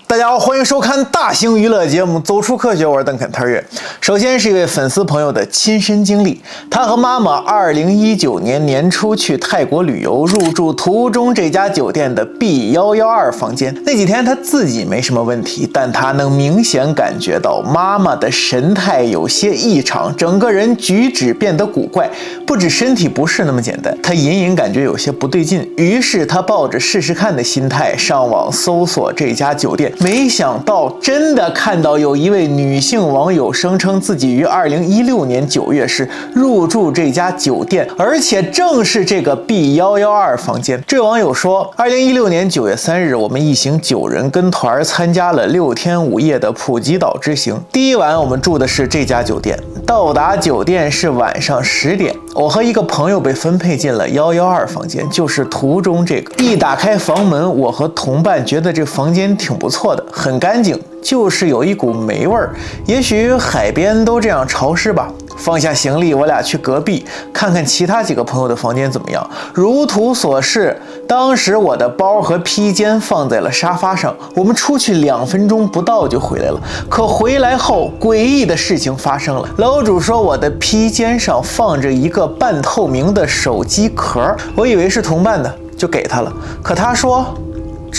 大家好，欢迎收看大型娱乐节目《走出科学》，我是邓肯特约。首先是一位粉丝朋友的亲身经历，他和妈妈2019年年初去泰国旅游，入住途中这家酒店的 B112房间。那几天他自己没什么问题，但他能明显感觉到妈妈的神态有些异常，整个人举止变得古怪，不止身体不适那么简单，他隐隐感觉有些不对劲。于是他抱着试试看的心态上网搜索这家酒店。没想到真的看到有一位女性网友声称自己于2016年9月时入住这家酒店，而且正是这个 B112房间。这网友说，2016年9月3日，我们一行9人跟团参加了6天5夜的普吉岛之行。第一晚我们住的是这家酒店，到达酒店是晚上10点，我和一个朋友被分配进了112房间，就是途中这个。一打开房门，我和同伴觉得这房间挺不错的，很干净，就是有一股霉味儿。也许海边都这样潮湿吧。放下行李，我俩去隔壁看看其他几个朋友的房间怎么样。如图所示，当时我的包和披肩放在了沙发上。我们出去2分钟不到就回来了，可回来后诡异的事情发生了。楼主说我的披肩上放着一个半透明的手机壳，我以为是同伴的，就给他了。可他说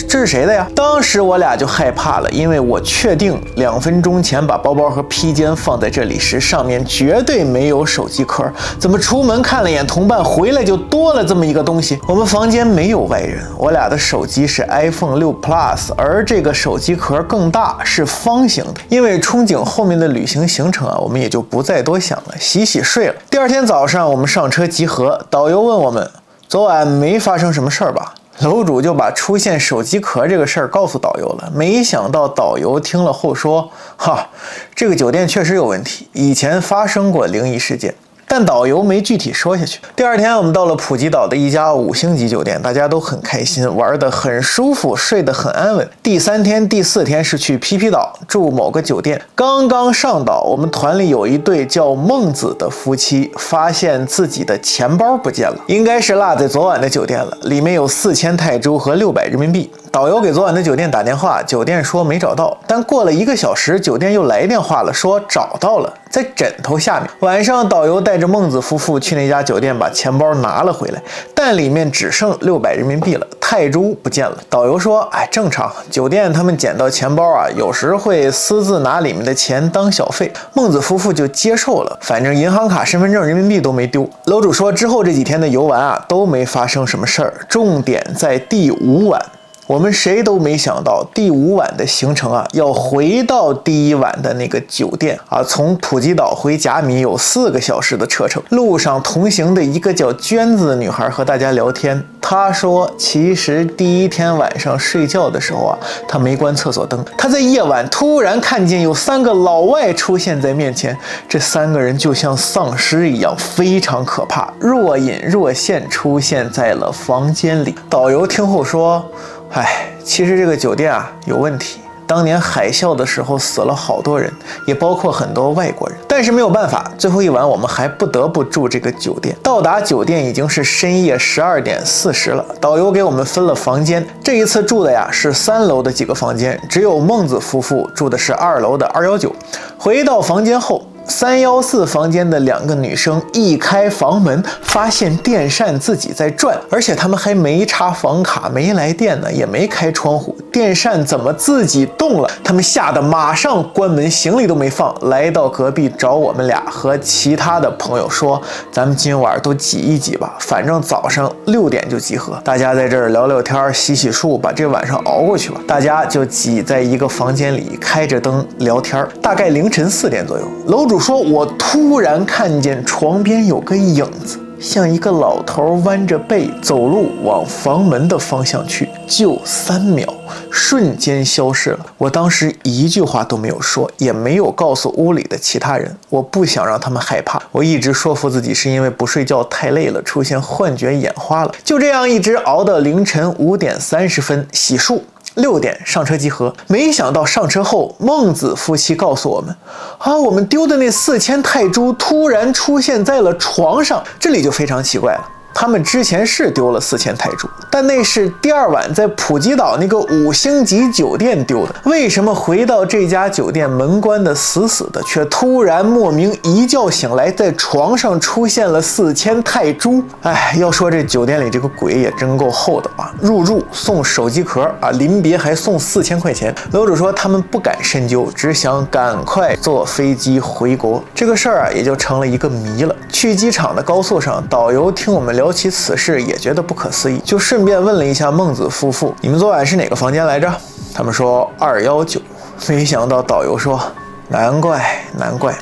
这是谁的呀？当时我俩就害怕了，因为我确定2分钟前把包包和披肩放在这里时，上面绝对没有手机壳。怎么出门看了眼同伴，回来就多了这么一个东西？我们房间没有外人，我俩的手机是 iPhone 6 Plus， 而这个手机壳更大，是方形的。因为憧憬后面的旅行行程啊，我们也就不再多想了，洗洗睡了。第二天早上我们上车集合，导游问我们昨晚没发生什么事儿吧？楼主就把出现手机壳这个事儿告诉导游了，没想到导游听了后说：“哈，这个酒店确实有问题，以前发生过灵异事件。”但导游没具体说下去。第二天我们到了普吉岛的一家5星级酒店，大家都很开心，玩得很舒服，睡得很安稳。第3天、第4天是去皮皮岛住某个酒店。刚刚上岛，我们团里有一对叫孟子的夫妻，发现自己的钱包不见了，应该是落在昨晚的酒店了，里面有4000泰铢和600人民币。导游给昨晚的酒店打电话，酒店说没找到，但过了1个小时，酒店又来电话了，说找到了，在枕头下面。晚上导游带着孟子夫妇去那家酒店把钱包拿了回来，但里面只剩600人民币了，泰铢不见了。导游说正常，酒店他们捡到钱包啊，有时会私自拿里面的钱当小费。孟子夫妇就接受了，反正银行卡、身份证、人民币都没丢。楼主说之后这几天的游玩啊都没发生什么事儿，重点在第5晚。我们谁都没想到，第5晚的行程啊，要回到第1晚的那个酒店啊。从普吉岛回甲米有4个小时的车程。路上同行的一个叫娟子的女孩和大家聊天，她说，其实第1天晚上睡觉的时候啊，她没关厕所灯，她在夜晚突然看见有3个老外出现在面前，这3个人就像丧尸一样，非常可怕，若隐若现出现在了房间里。导游听后说，其实这个酒店啊有问题，当年海啸的时候死了好多人，也包括很多外国人。但是没有办法，最后一晚我们还不得不住这个酒店。到达酒店已经是深夜12点40了，导游给我们分了房间。这一次住的呀是3楼的几个房间，只有孟子夫妇住的是2楼的219。回到房间后，314房间的2个女生一开房门，发现电扇自己在转，而且她们还没插房卡，没来电呢，也没开窗户，电扇怎么自己动了？她们吓得马上关门，行李都没放，来到隔壁找我们俩和其他的朋友说，咱们今晚都挤一挤吧，反正早上6点就集合，大家在这儿聊聊天，洗洗漱，把这晚上熬过去吧。大家就挤在一个房间里，开着灯聊天。大概凌晨4点左右，楼主说，我突然看见床边有个影子，像一个老头弯着背走路往房门的方向去，就3秒，瞬间消失了。我当时一句话都没有说，也没有告诉屋里的其他人，我不想让他们害怕。我一直说服自己是因为不睡觉太累了，出现幻觉眼花了。就这样一直熬到凌晨5点30分洗漱。6点上车集合，没想到上车后，孟子夫妻告诉我们，我们丢的那4000泰铢突然出现在了床上，这里就非常奇怪了。他们之前是丢了4000泰铢，但那是第二晚在普吉岛那个5星级酒店丢的。为什么回到这家酒店门关的死死的，却突然莫名一觉醒来，在床上出现了4000泰铢？哎，要说这酒店里这个鬼也真够厚道啊！入住送手机壳啊，临别还送4000块钱。楼主说他们不敢深究，只想赶快坐飞机回国。这个事儿啊，也就成了一个谜了。去机场的高速上，导游听我们聊起此事，也觉得不可思议，就顺便问了一下孟子夫妇：“你们昨晚是哪个房间来着？”他们说219。没想到导游说：“难怪。”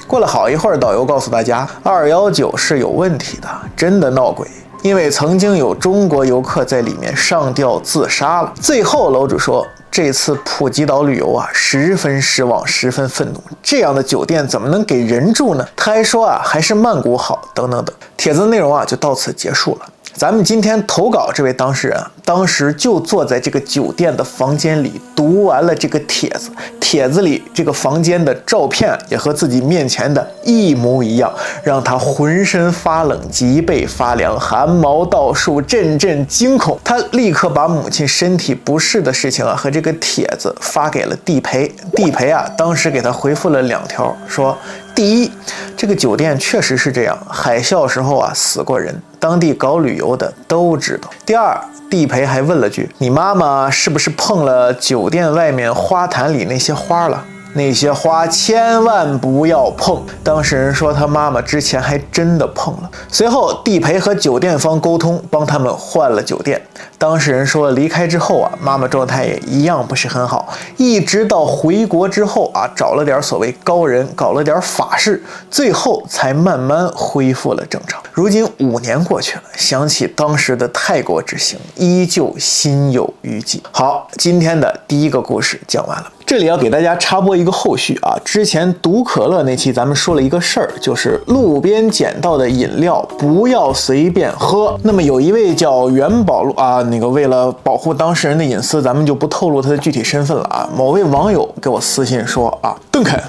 过了好一会儿，导游告诉大家，219是有问题的，真的闹鬼。因为曾经有中国游客在里面上吊自杀了。最后楼主说，这次普吉岛旅游啊，十分失望，十分愤怒。这样的酒店怎么能给人住呢？他还说啊，还是曼谷好，等等等。帖子内容啊就到此结束了。咱们今天投稿这位当事人啊，当时就坐在这个酒店的房间里读完了这个帖子，帖子里这个房间的照片也和自己面前的一模一样，让他浑身发冷，脊背发凉，汗毛倒竖，阵阵惊恐。他立刻把母亲身体不适的事情啊和这个帖子发给了地陪。地陪啊当时给他回复了2条，说第一，这个酒店确实是这样，海啸时候啊死过人，当地搞旅游的都知道。第二，地陪还问了句：“你妈妈是不是碰了酒店外面花坛里那些花了？那些花千万不要碰。”当事人说他妈妈之前还真的碰了。随后地陪和酒店方沟通，帮他们换了酒店。当事人说离开之后啊，妈妈状态也一样不是很好，一直到回国之后啊，找了点所谓高人，搞了点法事，最后才慢慢恢复了正常。如今5年过去了，想起当时的泰国之行，依旧心有余悸。好，今天的第一个故事讲完了。这里要给大家插播一个后续啊，之前毒可乐那期咱们说了一个事儿，就是路边捡到的饮料不要随便喝。那么有一位叫元宝路啊，为了保护当事人的隐私，咱们就不透露他的具体身份了啊。某位网友给我私信说啊，邓肯，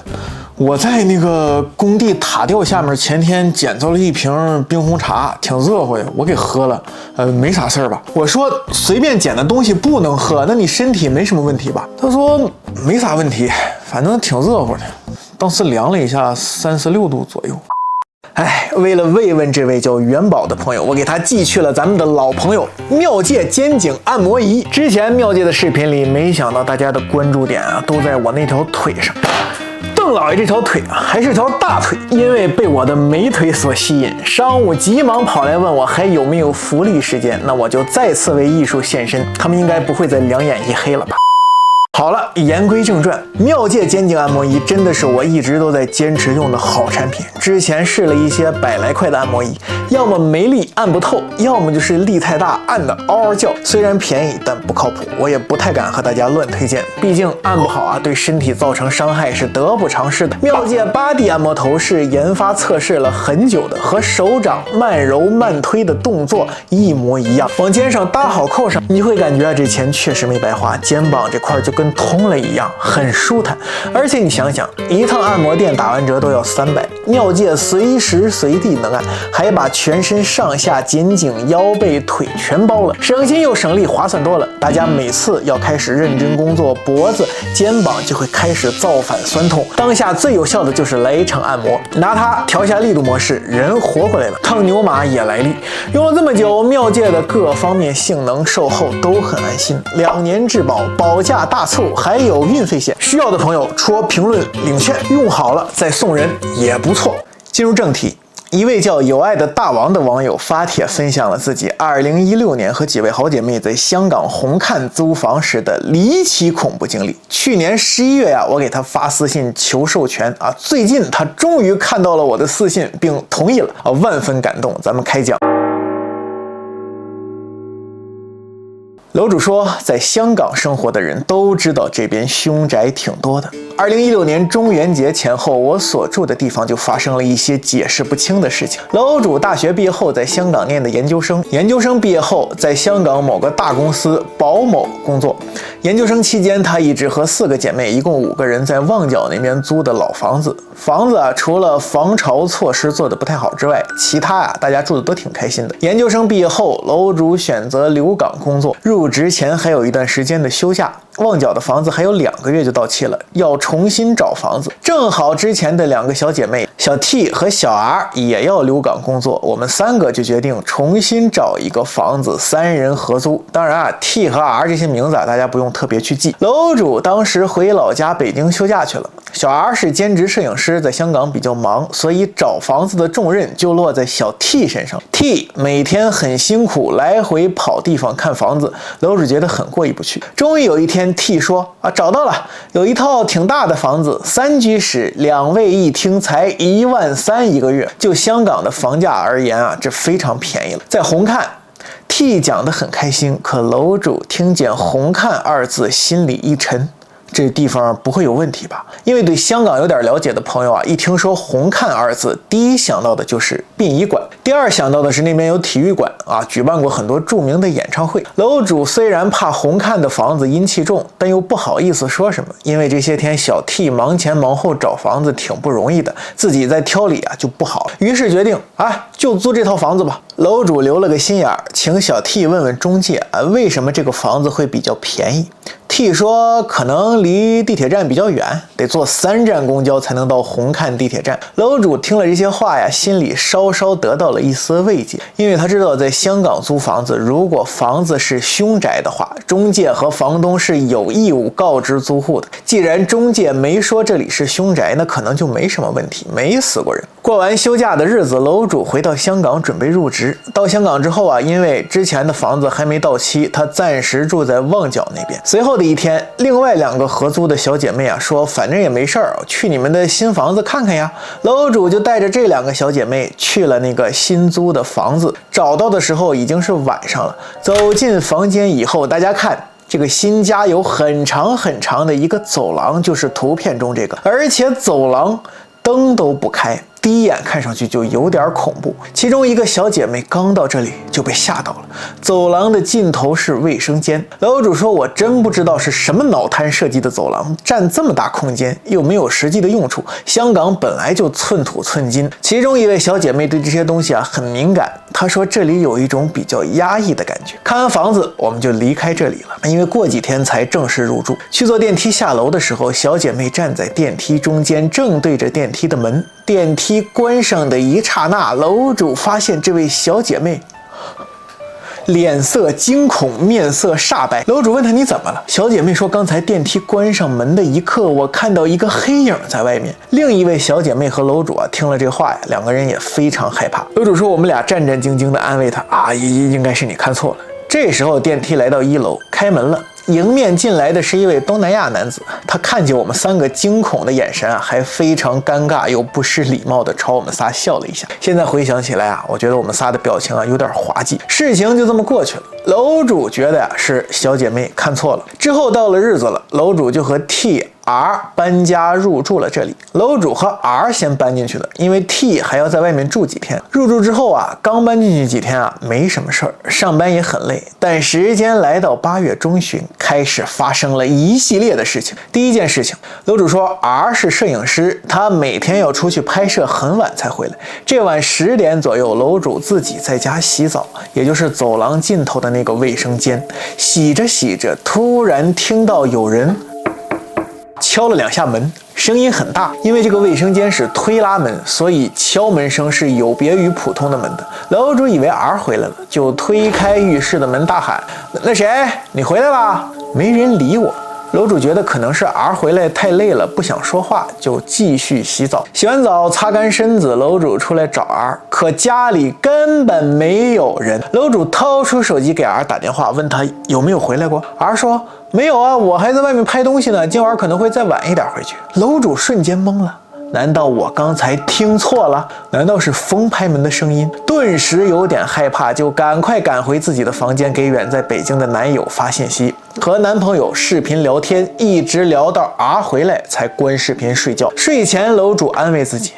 我在那个工地塔吊下面前天捡到了一瓶冰红茶，挺热乎的，我给喝了，没啥事儿吧？我说随便捡的东西不能喝，那你身体没什么问题吧？他说没啥问题，反正挺热乎的，当时量了一下36度左右。哎，为了慰问这位叫元宝的朋友，我给他寄去了咱们的老朋友妙界肩颈按摩仪。之前妙界的视频里，没想到大家的关注点啊都在我那条腿上。邓老爷这条腿啊，还是条大腿，因为被我的美腿所吸引，商务急忙跑来问我还有没有福利时间，那我就再次为艺术献身，他们应该不会再两眼一黑了吧？好了，言归正传，妙界肩颈按摩仪真的是我一直都在坚持用的好产品。之前试了一些100来块的按摩仪，要么没力按不透，要么就是力太大按的嗷嗷叫。虽然便宜，但不靠谱，我也不太敢和大家乱推荐，毕竟按不好啊，对身体造成伤害是得不偿失的。妙界8D 按摩头是研发测试了很久的，和手掌慢揉慢推的动作一模一样。往肩上搭好扣上，你会感觉这钱确实没白花，肩膀这块就跟通了一样，很舒坦。而且你想想，一趟按摩店打完折都要300，妙界随时随地能按，还把全身上下肩颈腰背腿全包了，省心又省力，划算多了。大家每次要开始认真工作，脖子肩膀就会开始造反酸痛，当下最有效的就是来一场按摩，拿它调下力度模式，人活过来了，烫牛马也来力。用了这么久，妙界的各方面性能售后都很安心，2年质保，保价大促，还有运费险。需要的朋友戳评论领券，用好了再送人也不错。进入正题，一位叫有爱的大王的网友发帖分享了自己2016年和几位好姐妹在香港红磡租房时的离奇恐怖经历。去年11月呀，我给他发私信求授权啊，最近他终于看到了我的私信并同意了啊，万分感动。咱们开讲。楼主说，在香港生活的人都知道这边凶宅挺多的。2016年中元节前后，我所住的地方就发生了一些解释不清的事情。楼主大学毕业后在香港念的研究生，研究生毕业后在香港某个大公司保某工作。研究生期间，他一直和4个姐妹，一共5个人，在旺角那边租的老房子。房子啊，除了防潮措施做得不太好之外，其他啊，大家住的都挺开心的。研究生毕业后，楼主选择留港工作，入职前还有一段时间的休假。旺角的房子还有2个月就到期了，要重新找房子。正好之前的2个小姐妹小 T 和小 R 也要留港工作，我们3个就决定重新找一个房子，3人合租。当然啊 ，T 和 R 这些名字啊，大家不用特别去记。楼主当时回老家北京休假去了，小 R 是兼职摄影师，在香港比较忙，所以找房子的重任就落在小 T 身上。T 每天很辛苦，来回跑地方看房子，楼主觉得很过意不去。终于有一天 T 说啊，找到了，有一套挺大的房子，3居室，2卫1厅，才13000一个月。就香港的房价而言啊，这非常便宜了。在红磡 T 讲得很开心，可楼主听见红磡2字，心里一沉。这地方不会有问题吧？因为对香港有点了解的朋友啊，一听说红磡2字，第一想到的就是殡仪馆，第二想到的是那边有体育馆啊，举办过很多著名的演唱会。楼主虽然怕红磡的房子阴气重，但又不好意思说什么，因为这些天小 T 忙前忙后找房子挺不容易的，自己在挑理啊就不好，于是决定啊就租这套房子吧。楼主留了个心眼儿，请小 T 问问中介啊，为什么这个房子会比较便宜。T 说可能离地铁站比较远，得坐3站公交才能到红磡地铁站。楼主听了这些话呀，心里稍稍得到了一丝慰藉，因为他知道在香港租房子，如果房子是凶宅的话，中介和房东是有义务告知租户的。既然中介没说这里是凶宅，那可能就没什么问题，没死过人。过完休假的日子，楼主回到香港准备入职。到香港之后啊，因为之前的房子还没到期，他暂时住在旺角那边。随后的一天，另外2个合租的小姐妹啊说，反正也没事儿，去你们的新房子看看呀。楼主就带着这2个小姐妹去了那个新租的房子，找到的时候已经是晚上了。走进房间以后，大家看这个新家有很长很长的一个走廊，就是图片中这个，而且走廊灯都不开，第一眼看上去就有点恐怖。其中一个小姐妹刚到这里就被吓到了。走廊的尽头是卫生间，楼主说我真不知道是什么脑瘫设计的走廊，占这么大空间又没有实际的用处。香港本来就寸土寸金。其中一位小姐妹对这些东西啊很敏感，她说这里有一种比较压抑的感觉。看完房子我们就离开这里了，因为过几天才正式入住。去坐电梯下楼的时候，小姐妹站在电梯中间，正对着电梯的门。电梯关上的一刹那，楼主发现这位小姐妹脸色惊恐，面色煞白。楼主问她你怎么了？小姐妹说刚才电梯关上门的一刻，我看到一个黑影在外面。另一位小姐妹和楼主啊听了这话呀，2个人也非常害怕。楼主说我们俩战战兢兢地安慰她啊，应该是你看错了。这时候电梯来到1楼，开门了。迎面进来的是一位东南亚男子，他看见我们3个惊恐的眼神啊，还非常尴尬又不失礼貌的朝我们仨笑了一下。现在回想起来啊，我觉得我们仨的表情啊有点滑稽。事情就这么过去了。楼主觉得呀是小姐妹看错了。之后到了日子了，楼主就和 T、R 搬家入住了这里。楼主和 R 先搬进去的，因为 T 还要在外面住几天。入住之后啊，刚搬进去几天啊，没什么事儿，上班也很累。但时间来到8月中旬，开始发生了一系列的事情。第一件事情，楼主说 R 是摄影师，他每天要出去拍摄，很晚才回来。这晚10点左右，楼主自己在家洗澡，也就是走廊尽头的那个卫生间。洗着洗着，突然听到有人敲了2下门，声音很大。因为这个卫生间是推拉门，所以敲门声是有别于普通的门的。楼主以为 R 回来了，就推开浴室的门大喊：那谁，你回来了？没人理我。楼主觉得可能是 R 回来太累了，不想说话，就继续洗澡。洗完澡擦干身子，楼主出来找 R， 可家里根本没有人。楼主掏出手机给 R 打电话，问他有没有回来过。 R 说没有啊，我还在外面拍东西呢，今晚可能会再晚一点回去。楼主瞬间懵了，难道我刚才听错了？难道是风拍门的声音？顿时有点害怕，就赶快赶回自己的房间，给远在北京的男友发信息，和男朋友视频聊天，一直聊到R回来才关视频睡觉。睡前楼主安慰自己，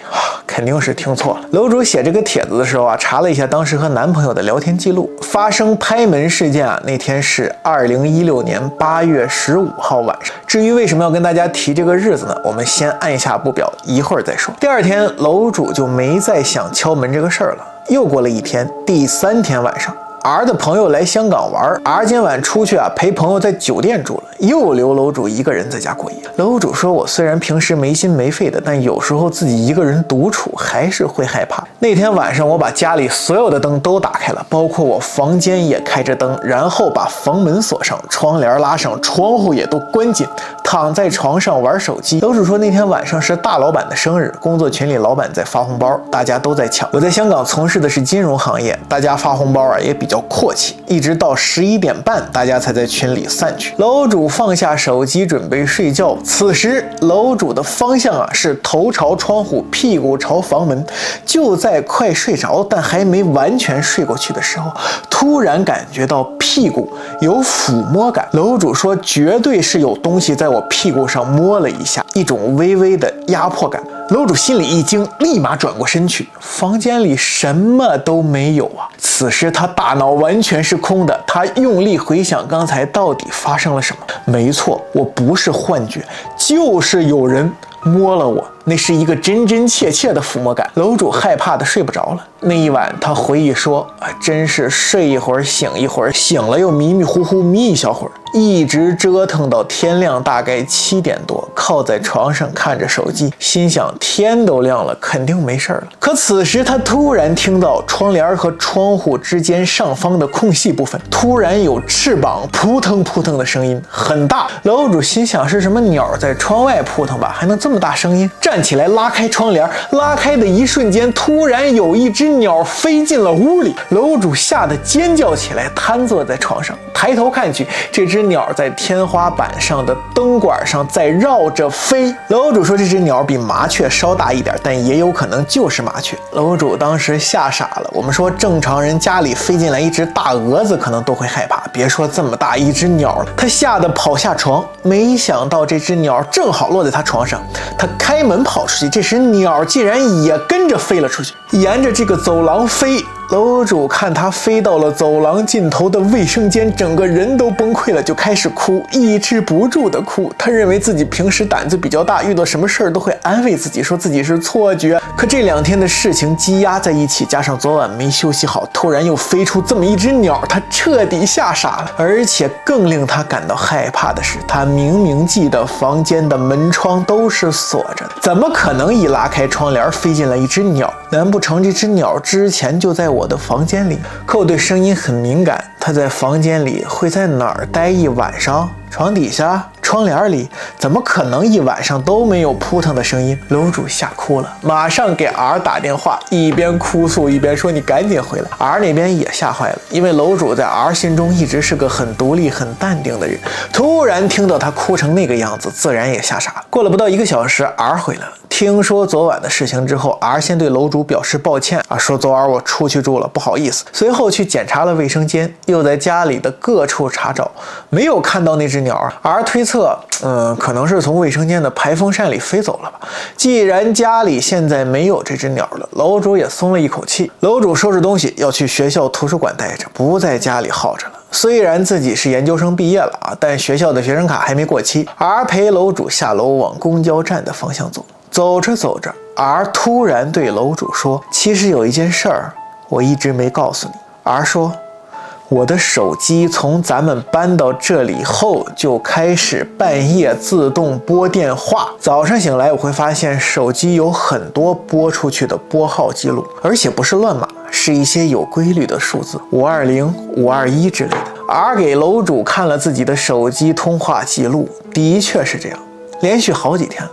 肯定是听错了。楼主写这个帖子的时候查了一下当时和男朋友的聊天记录，发生拍门事件那天是2016年8月15号晚上。至于为什么要跟大家提这个日子呢？我们先按下不表，一会儿再说。第二天，楼主就没再想敲门这个事儿了。又过了一天，第3天晚上，R 的朋友来香港玩，R 今晚出去陪朋友在酒店住了，又留楼主一个人在家过夜。楼主说，我虽然平时没心没肺的，但有时候自己一个人独处还是会害怕。那天晚上我把家里所有的灯都打开了，包括我房间也开着灯，然后把房门锁上，窗帘拉上，窗户也都关紧，躺在床上玩手机。楼主说，那天晚上是大老板的生日，工作群里老板在发红包，大家都在抢。我在香港从事的是金融行业，大家发红包也比较阔气，一直到11点半，大家才在群里散去。楼主放下手机准备睡觉，此时楼主的方向是头朝窗户，屁股朝房门。就在快睡着但还没完全睡过去的时候，突然感觉到屁股有抚摸感。楼主说，绝对是有东西在我屁股上摸了一下，一种微微的压迫感。楼主心里一惊，立马转过身去，房间里什么都没有此时他大脑完全是空的，他用力回想刚才到底发生了什么。没错，我不是幻觉，就是有人摸了我，那是一个真真切切的抚摸感。楼主害怕的睡不着了。那一晚他回忆说，真是睡一会儿醒一会儿，醒了又迷迷糊糊眯一小会儿，一直折腾到天亮，大概7点多，靠在床上看着手机，心想天都亮了，肯定没事了。可此时他突然听到窗帘和窗户之间上方的空隙部分突然有翅膀扑腾扑腾的声音，很大。楼主心想是什么鸟在窗外扑腾吧，还能这么大声音？站起来拉开窗帘，拉开的一瞬间，突然有一只鸟飞进了屋里。楼主吓得尖叫起来，瘫坐在床上，抬头看去，这只鸟在天花板上的灯管上在绕着飞。楼主说，这只鸟比麻雀稍大一点，但也有可能就是麻雀。楼主当时吓傻了。我们说正常人家里飞进来一只大蛾子可能都会害怕，别说这么大一只鸟了。他吓得跑下床，没想到这只鸟正好落在他床上，他开门跑出去，这时鸟竟然也跟着飞了出去，沿着这个走廊飞。楼主看他飞到了走廊尽头的卫生间，整个人都崩溃了，就开始哭，抑制不住的哭。他认为自己平时胆子比较大，遇到什么事儿都会安慰自己，说自己是错觉。可这2天的事情积压在一起，加上昨晚没休息好，突然又飞出这么一只鸟，他彻底吓傻了。而且更令他感到害怕的是，他明明记得房间的门窗都是锁着的，怎么可能一拉开窗帘飞进来一只鸟？难不成这只鸟之前就在我的房间里？可我对声音很敏感，它在房间里会在哪儿待一晚上？床底下、窗帘里，怎么可能一晚上都没有扑腾的声音？楼主吓哭了，马上给 R 打电话，一边哭诉一边说，你赶紧回来。 R 那边也吓坏了，因为楼主在 R 心中一直是个很独立很淡定的人，突然听到他哭成那个样子，自然也吓傻了。过了不到1个小时， R 回来了。听说昨晚的事情之后， R 先对楼主表示抱歉说昨晚我出去住了，不好意思。随后去检查了卫生间，又在家里的各处查找，没有看到那只鸟。 R 推测可能是从卫生间的排风扇里飞走了吧。既然家里现在没有这只鸟了，楼主也松了一口气。楼主收拾东西要去学校图书馆待着，不在家里耗着了。虽然自己是研究生毕业了但学校的学生卡还没过期。 R 陪楼主下楼往公交站的方向走，走着走着， R 突然对楼主说，其实有一件事儿我一直没告诉你。 R 说，我的手机从咱们搬到这里后就开始半夜自动拨电话，早上醒来我会发现手机有很多拨出去的拨号记录，而且不是乱码，是一些有规律的数字，520、521之类的。 R 给楼主看了自己的手机通话记录，的确是这样，连续好几天。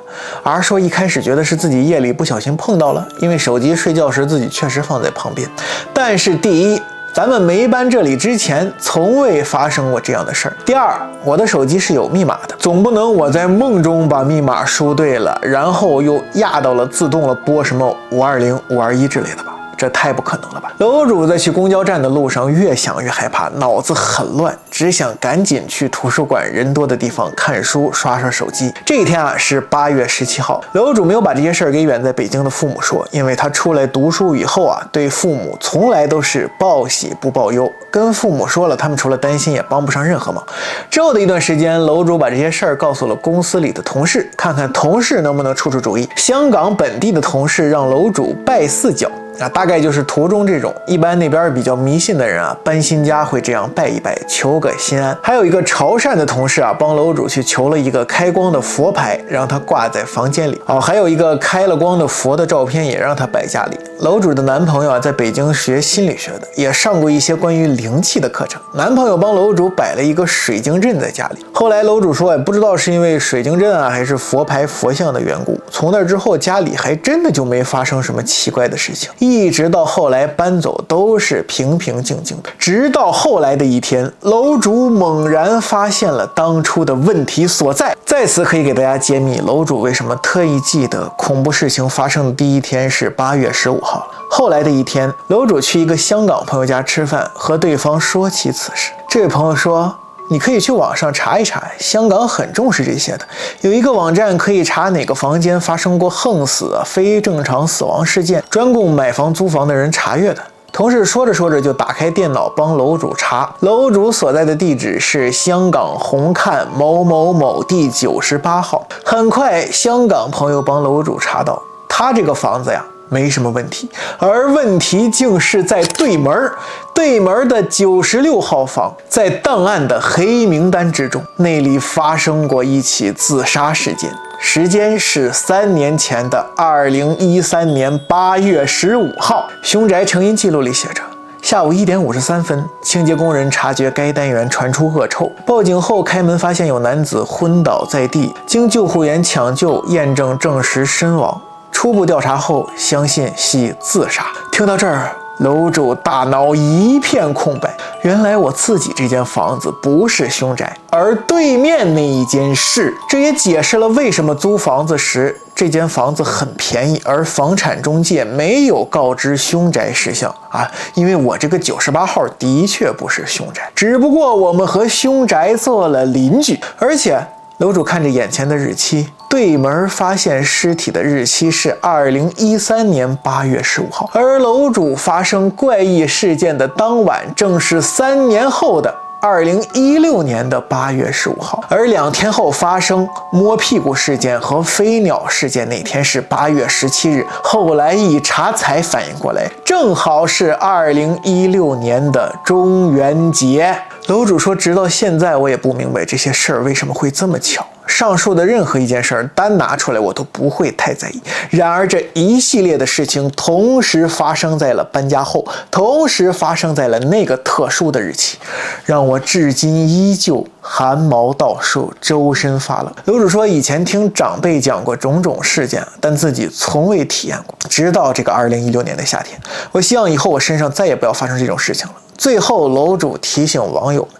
R 说一开始觉得是自己夜里不小心碰到了，因为手机睡觉时自己确实放在旁边，但是第一，咱们没搬这里之前，从未发生过这样的事儿。第二，我的手机是有密码的，总不能我在梦中把密码输对了，然后又压到了自动了拨什么520、521之类的吧？这太不可能了吧！楼主在去公交站的路上越想越害怕，脑子很乱，只想赶紧去图书馆人多的地方看书，刷刷手机。这一天啊是8月17号，楼主没有把这些事儿给远在北京的父母说，因为他出来读书以后啊，对父母从来都是报喜不报忧，跟父母说了，他们除了担心也帮不上任何忙。之后的一段时间，楼主把这些事儿告诉了公司里的同事，看看同事能不能出主意。香港本地的同事让楼主拜4角。大概就是途中这种，一般那边比较迷信的人啊，搬新家会这样拜一拜，求个心安。还有一个潮汕的同事啊，帮楼主去求了一个开光的佛牌，让他挂在房间里。还有一个开了光的佛的照片，也让他摆家里。楼主的男朋友啊，在北京学心理学的，也上过一些关于灵气的课程。男朋友帮楼主摆了一个水晶阵在家里。后来楼主说，也不知道是因为水晶阵啊，还是佛牌佛像的缘故，从那之后家里还真的就没发生什么奇怪的事情。一直到后来搬走都是平平静静的，直到后来的一天，楼主猛然发现了当初的问题所在。在此可以给大家揭秘，楼主为什么特意记得恐怖事情发生的第一天是8月15号了。后来的一天，楼主去一个香港朋友家吃饭，和对方说起此事。这位朋友说，你可以去网上查一查，香港很重视这些的，有一个网站可以查哪个房间发生过横死、非正常死亡事件，专供买房租房的人查阅的。同事说着说着就打开电脑帮楼主查，楼主所在的地址是香港红磡某某某第98号。很快，香港朋友帮楼主查到，他这个房子呀没什么问题，而问题竟是在对门的96号房，在档案的黑名单之中，那里发生过一起自杀事件，时间是3年前的2013年8月15号。凶宅成因记录里写着，下午1点53分，清洁工人察觉该单元传出恶臭，报警后开门发现有男子昏倒在地，经救护员抢救验证证实身亡。初步调查后，相信系自杀。听到这儿，楼主大脑一片空白。原来我自己这间房子不是凶宅，而对面那一间是。这也解释了为什么租房子时这间房子很便宜，而房产中介没有告知凶宅事项啊。因为我这个98号的确不是凶宅，只不过我们和凶宅做了邻居。而且楼主看着眼前的日期，对门发现尸体的日期是2013年8月15号，而楼主发生怪异事件的当晚正是3年后的2016年的8月15号，而2天后发生摸屁股事件和飞鸟事件那天是8月17日，后来一查才反应过来，正好是2016年的中元节。楼主说，直到现在我也不明白这些事儿为什么会这么巧。上述的任何一件事儿单拿出来我都不会太在意，然而这一系列的事情同时发生在了搬家后，同时发生在了那个特殊的日期，让我至今依旧汗毛倒竖，周身发冷。楼主说，以前听长辈讲过种种事件，但自己从未体验过，直到这个2016年的夏天。我希望以后我身上再也不要发生这种事情了。最后，楼主提醒网友们，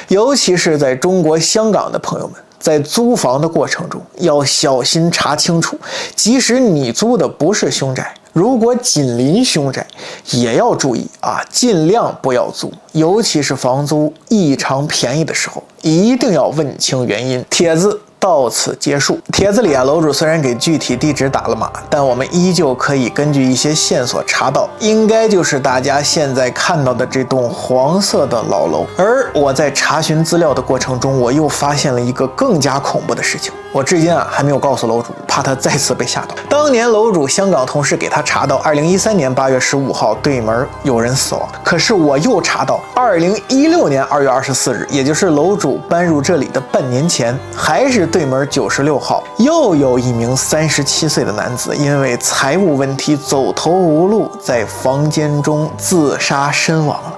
尤其是在中国香港的朋友们，在租房的过程中要小心查清楚，即使你租的不是凶宅，如果紧邻凶宅也要注意啊，尽量不要租，尤其是房租异常便宜的时候，一定要问清原因。帖子到此结束。帖子里啊，楼主虽然给具体地址打了码，但我们依旧可以根据一些线索查到，应该就是大家现在看到的这栋黄色的老楼。而我在查询资料的过程中，我又发现了一个更加恐怖的事情，我至今啊还没有告诉楼主，怕他再次被吓到。当年楼主香港同事给他查到2013年8月15号对门有人死亡，可是我又查到2016年2月24日，也就是楼主搬入这里的半年前，还是对门96号，又有一名37岁的男子因为财务问题走投无路，在房间中自杀身亡了。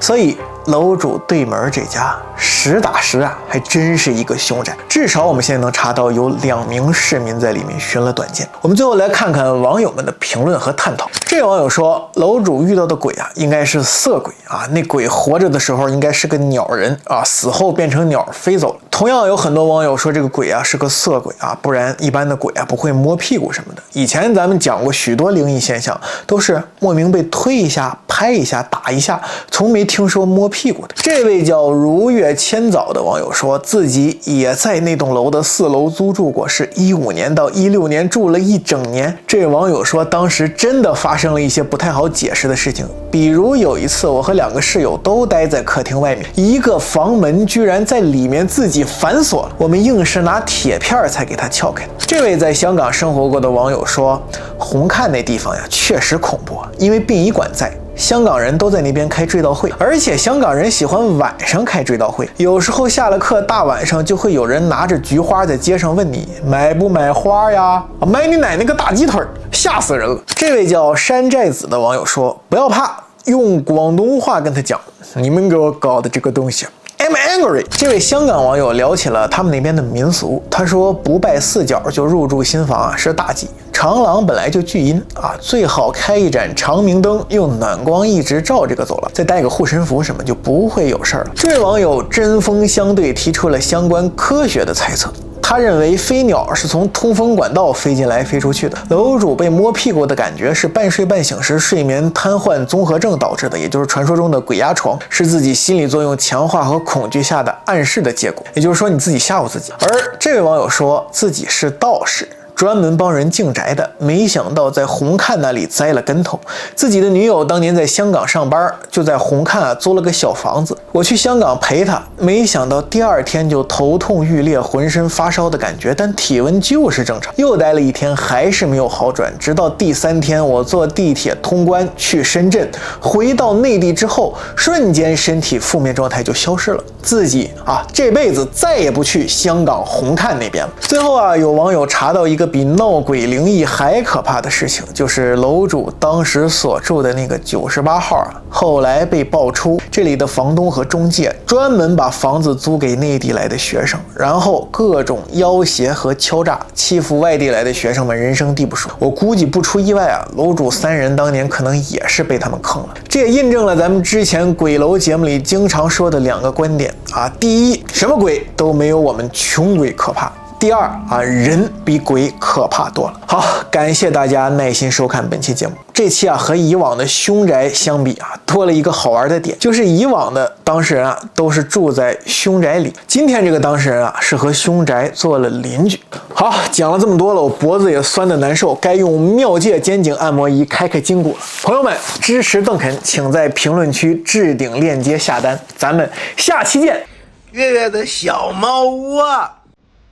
所以楼主对门这家实打实啊，还真是一个凶宅。至少我们现在能查到有2名市民在里面寻了短见。我们最后来看看网友们的评论和探讨。这位网友说，楼主遇到的鬼啊，应该是色鬼啊，那鬼活着的时候应该是个鸟人啊，死后变成鸟飞走了。同样有很多网友说这个鬼啊是个色鬼啊，不然一般的鬼啊不会摸屁股什么的。以前咱们讲过许多灵异现象，都是莫名被推一下、拍一下、打一下，从没听说摸屁股的。这位叫如月千早的网友说，自己也在那栋楼的4楼租住过，是15年到16年住了1整年。这位网友说，当时真的发生了一些不太好解释的事情，比如有一次我和2个室友都待在客厅外面，一个房门居然在里面自己反锁了，我们硬是拿铁片才给它撬开。这位在香港生活过的网友说，红磡那地方呀确实恐怖，因为殡仪馆在，香港人都在那边开追悼会，而且香港人喜欢晚上开追悼会，有时候下了课大晚上就会有人拿着菊花在街上问你买不买花呀？买你奶奶个大鸡腿，吓死人了。这位叫山寨子的网友说，不要怕，用广东话跟他讲，你们给我搞的这个东西I'm angry。 这位香港网友聊起了他们那边的民俗，他说不拜4角就入住新房啊是大忌，长廊本来就聚阴啊，最好开一盏长明灯，用暖光一直照这个走廊，再带个护身符什么就不会有事儿了。这位网友针锋相对提出了相关科学的猜测。他认为飞鸟是从通风管道飞进来飞出去的，楼主被摸屁股的感觉是半睡半醒时睡眠瘫痪综合症导致的，也就是传说中的鬼压床，是自己心理作用强化和恐惧下的暗示的结果，也就是说你自己吓唬自己。而这位网友说自己是道士，专门帮人净宅的，没想到在红磡那里栽了跟头。自己的女友当年在香港上班，就在红磡租了个小房子。我去香港陪她，没想到第2天就头痛欲裂、浑身发烧的感觉，但体温就是正常。又待了1天，还是没有好转，直到第3天，我坐地铁通关去深圳，回到内地之后，瞬间身体负面状态就消失了。自己这辈子再也不去香港红磡那边了。最后有网友查到一个比闹鬼灵异还可怕的事情，就是楼主当时所住的那个98号后来被爆出这里的房东和中介专门把房子租给内地来的学生，然后各种要挟和敲诈，欺负外地来的学生们人生地不熟。我估计不出意外楼主3人当年可能也是被他们坑了。这也印证了咱们之前鬼楼节目里经常说的2个观点第一，什么鬼都没有我们穷鬼可怕。第2人比鬼可怕多了。好，感谢大家耐心收看本期节目。这期和以往的凶宅相比多了一个好玩的点，就是以往的当事人都是住在凶宅里，今天这个当事人是和凶宅做了邻居。好，讲了这么多了，我脖子也酸得难受，该用妙界肩颈按摩仪开筋骨了。朋友们，支持邓肯，请在评论区置顶链接下单，咱们下期见。月月的小猫屋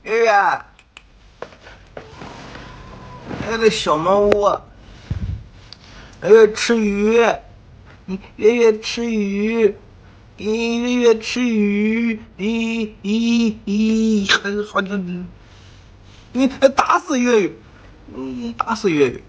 月月，月月小猫屋，月月吃鱼，月月吃鱼，月月吃鱼，好，你打死月月，打死月月。